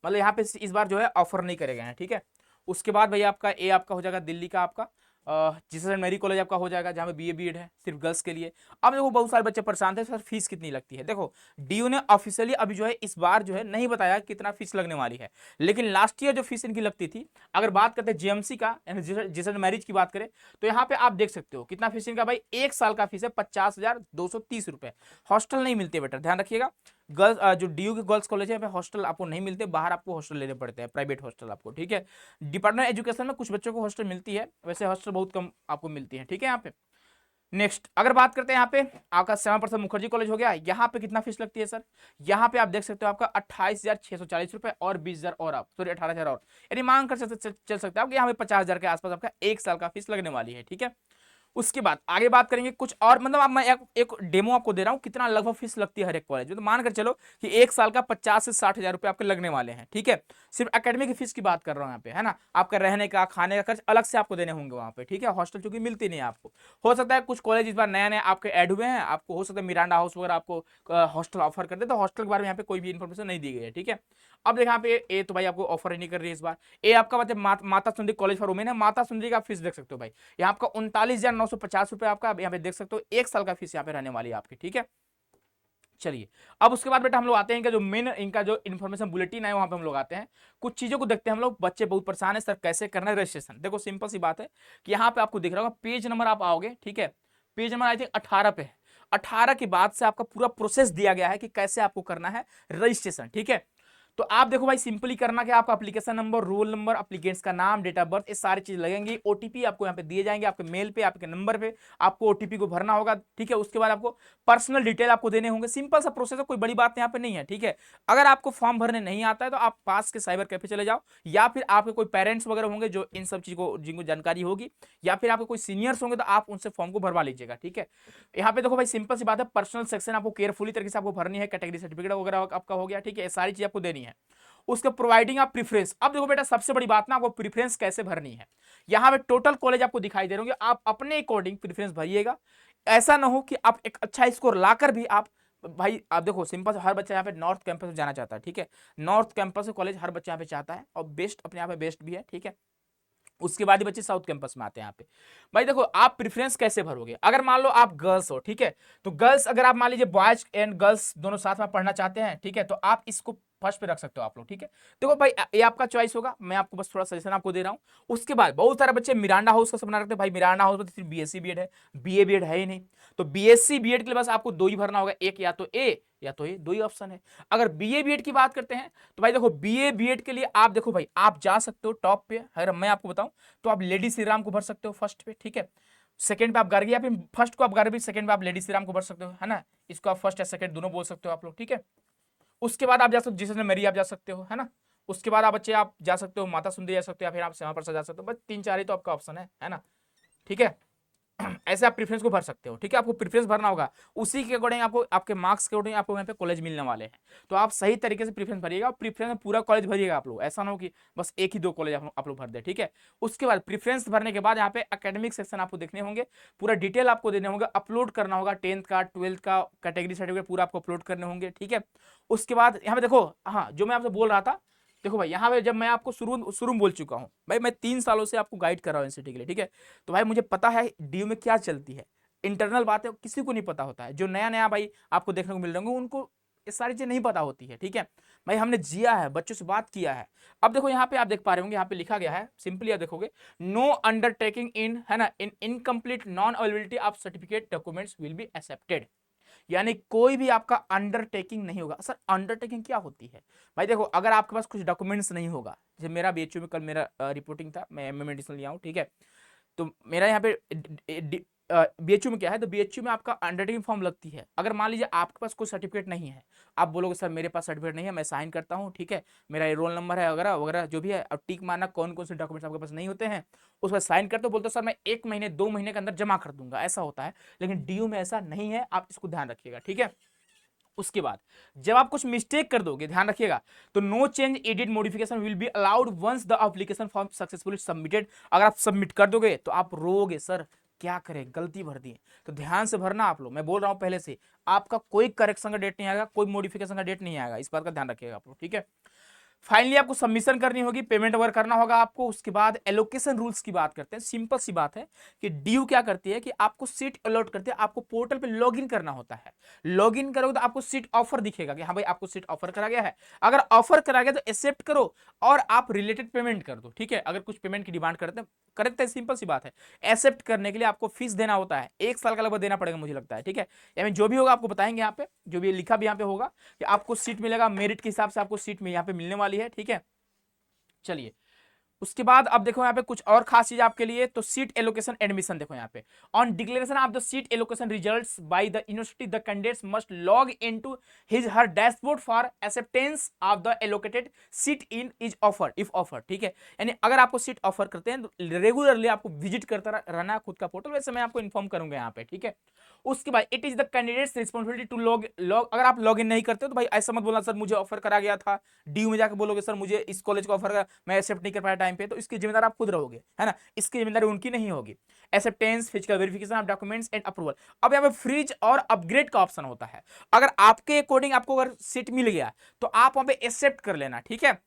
मतलब यहाँ पे इस बार जो है ऑफर नहीं करे गए हैं, ठीक है। उसके बाद भैया आपका ए आपका हो जाएगा दिल्ली का आपका जीसस एंड मैरी कॉलेज आपका हो जाएगा, जहाँ पे बीए बीएड है सिर्फ गर्ल्स के लिए। अब देखो बहुत सारे बच्चे परेशान थे सर फीस कितनी लगती है, देखो डीयू ने ऑफिशियली अभी जो है इस बार जो है नहीं बताया कितना फीस लगने वाली है, लेकिन लास्ट ईयर जो फीस इनकी लगती थी, अगर बात करते हैं जीएमसी का यानी जीसस एंड मैरिज की बात करें, तो यहाँ पे आप देख सकते हो कितना फीस इनका भाई, 1 साल का फीस है 50,230 रुपए। हॉस्टल नहीं मिलते बेटा, ध्यान रखिएगा। गर्ल्स जो डीयू के गर्ल्स कॉलेज है यहाँ पे हॉस्टल आपको नहीं मिलते, बाहर आपको हॉस्टल लेने पड़ते हैं, प्राइवेट हॉस्टल आपको, ठीक है। डिपार्टमेंट एजुकेशन में कुछ बच्चों को हॉस्टल मिलती है, वैसे हॉस्टल बहुत कम आपको मिलती है, ठीक है। यहाँ पे नेक्स्ट अगर बात करते हैं यहाँ पे आपका श्यामा मुखर्जी कॉलेज हो गया, यहाँ पे कितना फीस लगती है सर, यहाँ पे आप देख सकते हो आपका 28,640 रुपए और 20,000 और आप सॉरी 18,000 और, यानी मांग कर चल सकते हैं आप यहाँ पे 50,000 के आसपास आपका 1 साल का फीस लगने वाली है, ठीक है। उसके बाद आगे बात करेंगे कुछ और, मतलब अब मैं एक डेमो आपको दे रहा हूँ कितना लगभग फीस लगती है हर एक कॉलेज में, तो मानकर चलो कि 1 साल का 50 से 60,000 रुपए आपके लगने वाले हैं, ठीक है। सिर्फ एकेडमी की फीस की बात कर रहा हूँ यहाँ पे, है ना, आपका रहने का खाने का खर्च अलग से आपको देने होंगे वहाँ पे, ठीक है। हॉस्टल चूंकि मिलती नहीं है आपको, हो सकता है कुछ कॉलेज इस बार नया नया आपके ऐड हुए हैं, आपको हो सकता है मिरांडा हाउस वगैरह आपको हॉस्टल ऑफर कर दे, तो हॉस्टल के बारे में यहाँ पे कोई भी इन्फॉर्मेशन नहीं दी गई है, ठीक है। अब देखो यहाँ पे ए तो भाई आपको ऑफर ही नहीं कर रही है इस बार, ए आपका मतलब Mata Sundari college for women है, माता सुंदरी का फीस देख सकते हो भाई, यहाँ आपका 39,950 रुपए आपका यहाँ पे देख सकते हो, 1 साल का फीस यहाँ पे रहने वाली है आपकी, ठीक है। चलिए अब उसके बाद बेटा हम लोग आते हैं इनका जो मेन इनका जो इन्फॉर्मेशन बुलेटिन है वहां पे हम लोग आते हैं, कुछ चीजों को देखते हैं हम लोग। बच्चे बहुत परेशान है सर कैसे करना है रजिस्ट्रेशन, देखो सिंपल सी बात है कि यहाँ पे आपको दिख रहा होगा पेज नंबर आप आओगे, ठीक है, पेज नंबर आई थिंक 18 पे है, 18 के बाद से आपका पूरा प्रोसेस दिया गया है कि कैसे आपको करना है रजिस्ट्रेशन, ठीक है। तो आप देखो भाई सिंपली करना क्या, आपका application number, roll number, applicants का नाम, डेट ऑफ बर्थ, ये सारी चीज लगेंगी, ओटीपी आपको यहाँ पे दिए जाएंगे आपके मेल पे, आपके नंबर पे आपको ओटीपी को भरना होगा, ठीक है। उसके बाद आपको पर्सनल डिटेल आपको देने होंगे, सिंपल सा प्रोसेस है, कोई बड़ी बात यहाँ पे नहीं है, ठीक है। अगर आपको फॉर्म भरने नहीं आता है तो आप पास के साइबर कैफे चले जाओ, या फिर आपके कोई पेरेंट्स वगैरह होंगे जो इन सब चीज को जिनको जानकारी होगी, या फिर आपके कोई सीनियर्स होंगे तो आप उनसे फॉर्म को भरवा लीजिएगा, ठीक है। यहाँ पे देखो भाई सिंपल सी बात है, पर्सनल सेक्शन आपको केयरफुली तरीके से आपको भरनी है, कैटेगरी सर्टिफिकेट वगैरह आपका हो गया, ठीक है, सारी चीज आपको देनी है। उसके प्रोवाइडिंग आप प्रीफरेंस, अब देखो बेटा सबसे बड़ी बात ना आपको प्रीफरेंस कैसे भरनी है, यहां पे टोटल कॉलेज आपको दिखाई दे रहे होंगे, आप अपने अकॉर्डिंग प्रीफरेंस भरिएगा, ऐसा ना हो कि आप एक अच्छा स्कोर लाकर भी आप भाई आप देखो सिंपल हर बच्चा यहाँ पे नॉर्थ कैंपस में जाना चाहता है, ठीक है, नॉर्थ कैंपस कॉलेज हर बच्चा यहाँ पे चाहता है और बेस्ट अपने यहाँ पे बेस्ट भी है, ठीक है। उसके बाद ही बच्चे साउथ कैंपस में आते हैं यहाँ पे। भाई देखो आप प्रेफरेंस कैसे भरोगे, अगर मान लो आप गर्ल्स हो, ठीक है, तो गर्ल्स अगर आप मान लीजिए बॉयज एंड गर्ल्स दोनों साथ में पढ़ना चाहते हैं, ठीक है, तो आप इसको फर्स्ट पे रख सकते हो आप लोग, ठीक है। देखो भाई ये आपका चॉइस होगा, मैं आपको बस थोड़ा सजेशन आपको दे रहा हूँ। उसके बाद बहुत सारे बच्चे मिरांडा हाउस का सपना रखते हैं, भाई मिरांडा हाउस में सिर्फ बीएससी बीएड है, बीए बीएड है ही नहीं, तो बीएससी बीएड के लिए बस आपको दो ही भरना होगा, एक या तो ए या तो ये, दो ही ऑप्शन है। अगर बीए बीएड की बात करते हैं तो भाई देखो बीए बीएड के लिए आप देखो भाई आप जा सकते हो टॉप पे, अगर मैं आपको बताऊं तो आप लेडी श्री राम को भर सकते हो फर्स्ट पे, ठीक है। सेकंड पे आप गार्गी, या फिर फर्स्ट को आप गार्गी, सेकंड पे आप लेडी श्री राम को भर सकते हो, है ना, इसको आप फर्स्ट या सेकंड दोनों बोल सकते हो आप लोग, ठीक है। उसके बाद आप जा सकते हो जिसने मेरी आप जा सकते हो, है ना। उसके बाद आप बच्चे आप जा सकते हो माता सुंदरी जा सकते हो, या फिर आप श्यामा प्रसाद जा सकते हो, बस 3-4 ही तो आपका ऑप्शन है ना, ठीक है। ऐसे आप प्रेफरेंस को भर सकते हो, ठीक है, आपको प्रेफरेंस भरना होगा, उसी के अकॉर्डिंग आपको आपके मार्क्स के अकॉर्डिंग आपको यहाँ पे कॉलेज मिलने वाले हैं, तो आप सही तरीके से प्रेफरेंस भरिएगा, और प्रेफरेंस में पूरा कॉलेज भरिएगा आप लोग, ऐसा ना हो कि बस एक ही दो कॉलेज आप लोग भर दे, ठीक है। उसके बाद प्रेफरेंस भरने के बाद यहाँ पे एकेडमिक सेक्शन आपको देखने होंगे, पूरा डिटेल आपको देने होंगे, अपलोड करना होगा, 10th का 12th का कैटेगरी सर्टिफिकेट पूरा आपको अपलोड करने होंगे, ठीक है। उसके बाद यहाँ पे देखो, हाँ जो मैं आपसे बोल रहा था, देखो भाई यहाँ पे जब मैं आपको शुरू में बोल चुका हूँ भाई, मैं 3 सालों से आपको गाइड कर रहा हूँ एनसीटी के लिए, ठीक है, तो भाई मुझे पता है डीयू में क्या चलती है, इंटरनल बात है किसी को नहीं पता होता है, जो नया नया भाई आपको देखने को मिल रहे होंगे उनको ये सारी चीजें नहीं पता होती है, ठीक है। भाई हमने जिया है, बच्चों से बात किया है। अब देखो यहाँ पे आप देख पा रहे होंगे, यहाँ पे लिखा गया है सिंपली आप देखोगे, नो अंडरटेकिंग इन, है ना, in incomplete non availability of certificate documents will be accepted, यानी कोई भी आपका अंडरटेकिंग नहीं होगा। सर अंडरटेकिंग क्या होती है, भाई देखो अगर आपके पास कुछ डॉक्यूमेंट्स नहीं होगा, जब मेरा बीएचयू में कल मेरा रिपोर्टिंग था, मैं एमए मेडिसिन लिया हूँ, ठीक है, तो मेरा यहाँ पे बीएचयू में क्या है, तो बीएचयू में आपका अंडरटेकिंग फॉर्म लगती है। अगर मान लीजिए आपके पास कोई सर्टिफिकेट नहीं है, आप बोलोगे सर मेरे पास सर्टिफिकेट नहीं है, मैं साइन करता हूँ, ठीक है, मेरा ये रोल नंबर है वगैरह वगैरह जो भी है, अब टिक मारना कौन कौन से डॉक्यूमेंट्स आपके पास नहीं होते हैं, उस पर साइन करते हो, बोलते हो सर मैं 1 महीने 2 महीने के अंदर जमा कर दूंगा, ऐसा होता है। लेकिन डीयू में ऐसा नहीं है, आप इसको ध्यान रखिएगा, ठीक है। उसके बाद जब आप कुछ मिस्टेक कर दोगे, ध्यान रखिएगा, तो no change edit modification will be allowed once the application form successfully submitted. अगर आप सबमिट कर दोगे तो आप रोगे सर क्या करें, गलती भर दी। तो ध्यान से भरना आप लोग, मैं बोल रहा हूं पहले से, आपका कोई करेक्शन का डेट नहीं आएगा, कोई मॉडिफिकेशन का डेट नहीं आएगा, इस बात का ध्यान रखिएगा आप लोग, ठीक है। फाइनली आपको सबमिशन करनी होगी, पेमेंट वगैरह करना होगा आपको। उसके बाद एलोकेशन रूल्स की बात करते हैं। सिंपल सी बात है कि डीयू क्या करती है कि आपको सीट अलॉट करती है, आपको पोर्टल पे लॉगिन करना होता है। लॉगिन करोगे तो आपको सीट ऑफर दिखेगा कि हाँ भाई आपको सीट ऑफर करा गया है। अगर ऑफर करा गया तो एक्सेप्ट करो और आप रिलेटेड पेमेंट कर दो, ठीक है। अगर कुछ पेमेंट की डिमांड करते हैं, सिंपल सी बात है। एक्सेप्ट करने के लिए आपको फीस देना होता है, 1 साल का लगभग देना पड़ेगा मुझे लगता है, ठीक है। यानी जो भी होगा आपको बताएंगे यहाँ पे, जो भी लिखा भी यहाँ पे होगा कि आपको सीट मिलेगा, मेरिट के हिसाब से आपको सीट में यहाँ पे मिलने वाली है, ठीक है। चलिए उसके बाद अब देखो यहाँ पे कुछ और खास चीज आपके लिए, तो सीट एलोकेशन एडमिशन देखो यहाँ पे, on declaration of the seat allocation results by the university the candidates must log into his her dashboard for acceptance of the allocated seat in is offer if offer, ठीक है। यानी अगर आपको seat offer करते हैं तो regularly आपको visit करता रहना खुद का पोर्टल, वैसे मैं आपको इन्फॉर्म करूंगा यहाँ पे, ठीक है। उसके बाद it is the candidate's responsibility to log अगर आप लॉग इन नहीं करते हो तो भाई ऐसा मत बोलना सर मुझे ऑफर करा गया था, डीयू में जाकर बोलोगे सर मुझे इस कॉलेज का ऑफर मैं एक्सेप्ट नहीं कर पाया टाइम पे, तो इसकी जिम्मेदार आप खुद रहोगे, है ना, इसकी जिम्मेदारी उनकी नहीं होगी। Acceptance, physical verification of documents and approval. अब यहाँ पे फ्रीज और अपग्रेड का ऑप्शन होता है। अगर आपके अकॉर्डिंग आपको अगर सीट मिल गया तो आप वहां पे एक्सेप्ट कर लेना, ठीक है,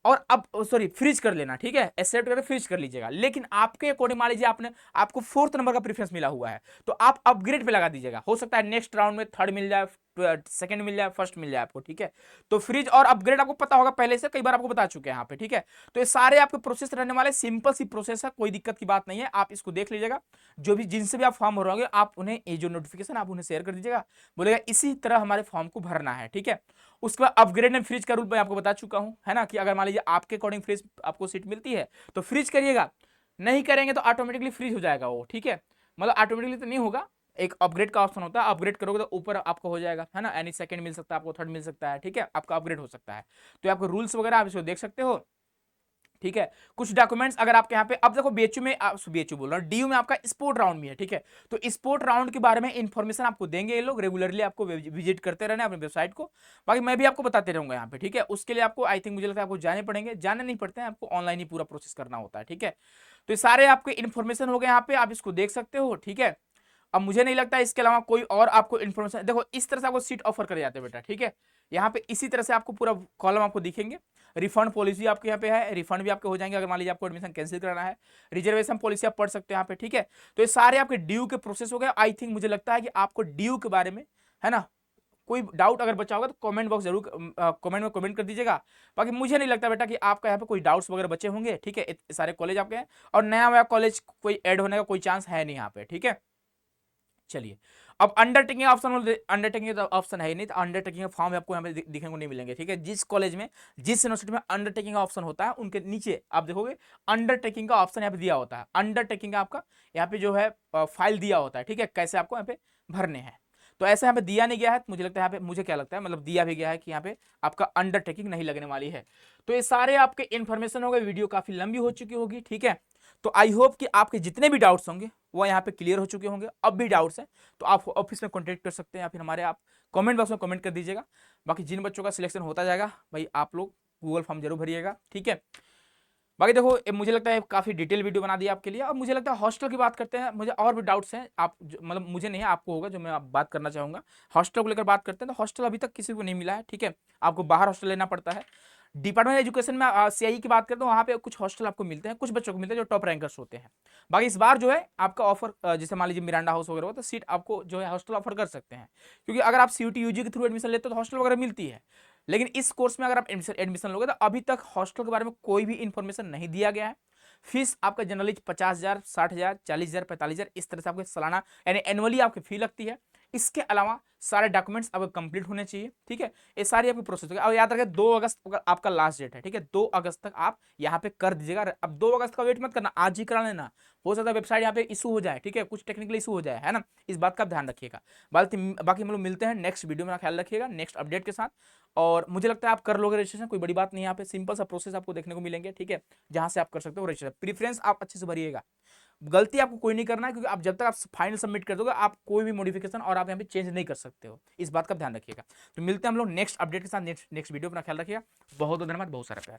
और अब सॉरी फ्रीज कर लेना, ठीक है, एक्सेप्ट करके फ्रीज कर लीजिएगा। लेकिन आपके अकॉर्डिंग मान लीजिए आपको 4th नंबर का प्रेफरेंस मिला हुआ है तो आप अपग्रेड पे लगा दीजिएगा, हो सकता है नेक्स्ट राउंड में 3rd मिल जाए, 2nd मिल जाए, 1st मिल जाए आपको, ठीक है। तो फ्रीज और अपग्रेड आपको पता होगा पहले से, कई बार आपको बता चुके हैं यहाँ पे, ठीक है। तो ये सारे आपके प्रोसेस रहने वाले, सिंपल सी प्रोसेस है, कोई दिक्कत की बात नहीं है, आप इसको देख लीजिएगा। जो भी जिनसे भी आप फॉर्म भरोगे आप उन्हें ये जो नोटिफिकेशन आप उन्हें शेयर कर दीजिएगा, बोलेगा इसी तरह हमारे फॉर्म को भरना है, ठीक है। उसके बाद अपग्रेड एंड फ्रीज का रूल मैं आपको बता चुका हूं, है ना, कि अगर मान लीजिए आपके अकॉर्डिंग फ्रीज आपको सीट मिलती है तो फ्रीज करिएगा, नहीं करेंगे तो ऑटोमेटिकली फ्रीज हो जाएगा वो, ठीक है। मतलब ऑटोमेटिकली तो नहीं होगा, एक अपग्रेड का ऑप्शन होता है, अपग्रेड करोगे तो ऊपर आपको हो जाएगा, है ना, एनी सेकंड मिल सकता है आपको, 3rd मिल सकता है, ठीक है, आपका अपग्रेड हो सकता है। तो आपके रूल्स वगैरह आप इसको देख सकते हो, ठीक है। कुछ डॉक्यूमेंट्स अगर आपके यहाँ पे, अब देखो बीएचयू में, बीएचयू बोल रहा हूँ, डीयू में आपका स्पोर्ट राउंड भी है, ठीक है। तो स्पोर्ट राउंड के बारे में इंफॉर्मेशन आपको देंगे ये लोग, रेगुलरली आपको विजिट करते रहना अपनी वेबसाइट को, बाकी मैं भी आपको बताते रहूंगा यहाँ पे, ठीक है। उसके लिए आपको आई थिंक मुझे लगता है आपको जाने पड़ेंगे, जाने नहीं पड़ते हैं, आपको ऑनलाइन ही पूरा प्रोसेस करना होता है, ठीक है। तो ये सारे आपके इन्फॉर्मेशन हो गए यहाँ पे, आप इसको देख सकते हो, ठीक है। अब मुझे नहीं लगता इसके अलावा कोई और आपको इन्फॉर्मेशन, देखो इस तरह से आपको सीट ऑफर करे जाते हैं बेटा, ठीक है। यहाँ पे इसी तरह से आपको पूरा कॉलम आपको दिखेंगे। रिफंड पॉलिसी आपके यहाँ पे है, रिफंड भी आपके हो जाएंगे अगर मान लीजिए आपको एडमिशन कैंसिल कराना है। रिजर्वेशन पॉलिसी आप पढ़ सकते हैं यहाँ पे, ठीक है। तो ये सारे आपके ड्यू के प्रोसेस हो गए। आई थिंक मुझे लगता है कि आपको ड्यू के बारे में, है ना, कोई डाउट अगर बचा होगा तो कमेंट बॉक्स जरूर कमेंट में कमेंट कर दीजिएगा। बाकी मुझे नहीं लगता बेटा कि आपका यहाँ पे कोई डाउट्स वगैरह बचे होंगे, ठीक है। सारे कॉलेज आपके हैं और नया कॉलेज कोई ऐड होने का कोई चांस है नहीं यहाँ पे, ठीक है। चलिए अब अंडरटेकिंग ऑप्शन, अंडरटेकिंग ऑप्शन है ही नहीं, तो अंडरटेकिंग फॉर्म आपको यहाँ पे दिखने को नहीं मिलेंगे, ठीक है। जिस कॉलेज में, जिस यूनिवर्सिटी में अंडरटेकिंग का ऑप्शन होता है उनके नीचे आप देखोगे अंडरटेकिंग का ऑप्शन यहाँ पे दिया होता है। अंडरटेकिंग का आपका यहाँ पे जो है फाइल दिया होता है, ठीक है, कैसे आपको यहाँ पे भरने हैं। तो ऐसे यहाँ पे दिया नहीं गया है, मुझे लगता है यहाँ पे, मुझे क्या लगता है मतलब दिया भी गया है कि यहाँ पे आपका अंडरटेकिंग नहीं लगने वाली है। तो ये सारे आपके इन्फॉर्मेशन हो गए, वीडियो काफी लंबी हो चुकी होगी, ठीक है। तो आई होप कि आपके जितने भी डाउट्स होंगे वो यहाँ पे क्लियर हो चुके होंगे। अब भी डाउट्स हैं तो आप ऑफिस में कॉन्टेक्ट कर सकते हैं या फिर हमारे आप कमेंट बॉक्स में कमेंट कर दीजिएगा। बाकी जिन बच्चों का सिलेक्शन होता जाएगा भाई आप लोग गूगल फॉर्म जरूर भरिएगा, ठीक है। बाकी देखो मुझे लगता है काफ़ी डिटेल वीडियो बना दिया आपके लिए। अब मुझे लगता है हॉस्टल की बात करते हैं, मुझे और भी डाउट्स हैं, आप मतलब मुझे नहीं है, आपको होगा, जो मैं आप बात करना चाहूँगा। हॉस्टल को लेकर बात करते हैं तो हॉस्टल अभी तक किसी को नहीं मिला है, ठीक है, आपको बाहर हॉस्टल लेना पड़ता है। डिपार्टमेंट एजुकेशन में सीआई की बात करते हैं, वहाँ पे कुछ हॉस्टल आपको मिलते हैं, कुछ बच्चों को मिलते हैं जो टॉप रैंकर्स होते हैं। बाकी इस बार जो है आपका ऑफर, जैसे मान लीजिए मिरांडा हाउस वगैरह हो तो सीट आपको जो है हॉस्टल ऑफर कर सकते हैं, क्योंकि अगर आप सीयूटी यूजी के थ्रू एडमिशन लेते हो तो हॉस्टल वगैरह मिलती है। लेकिन इस कोर्स में अगर आप एडमिशन लोगे तो अभी तक हॉस्टल के बारे में कोई भी इन्फॉर्मेशन नहीं दिया गया है। फीस आपका जनरली 50,000, 60,000, 40,000, 45,000 इस तरह से आपके सालाना यानी एनुअली आपकी फी लगती है। इसके अलावा सारे डॉक्यूमेंट्स अब कंप्लीट होने चाहिए, ठीक है। ये सारी आपकी प्रोसेस होगी। अब याद रखें 2 अगस्त आपका लास्ट डेट है, ठीक है। 2 अगस्त तक आप यहाँ पे कर दीजिएगा। अब 2 अगस्त का वेट मत करना, आज ही करा लेना। हो सकता है वेबसाइट यहाँ पे इशू हो जाए, ठीक है, कुछ टेक्निकल इशू हो जाए, है ना। इस बात का ध्यान रखिएगा। बाकी हम लोग मिलते हैं नेक्स्ट वीडियो में, ख्याल रखिएगा नेक्स्ट अपडेट के साथ। और मुझे लगता है आप कर लोगे रजिस्ट्रेशन, कोई बड़ी बात नहीं है। यहाँ पे सिंपल सा प्रोसेस आपको देखने को मिलेंगे, ठीक है, जहां से आप कर सकते हो रजिस्ट्रेशन। प्रीफरेंस आप अच्छे से भरिएगा, गलती आपको कोई नहीं करना है, क्योंकि आप जब तक आप फाइनल सबमिट कर दोगे आप कोई भी मॉडिफिकेशन और आप यहाँ पे चेंज नहीं कर सकते हो। इस बात का ध्यान रखिएगा। तो मिलते हैं हम लोग नेक्स्ट अपडेट के साथ, नेक्स्ट वीडियो। अपना ख्याल रखिएगा। बहुत बहुत धन्यवाद, बहुत सारा प्यार।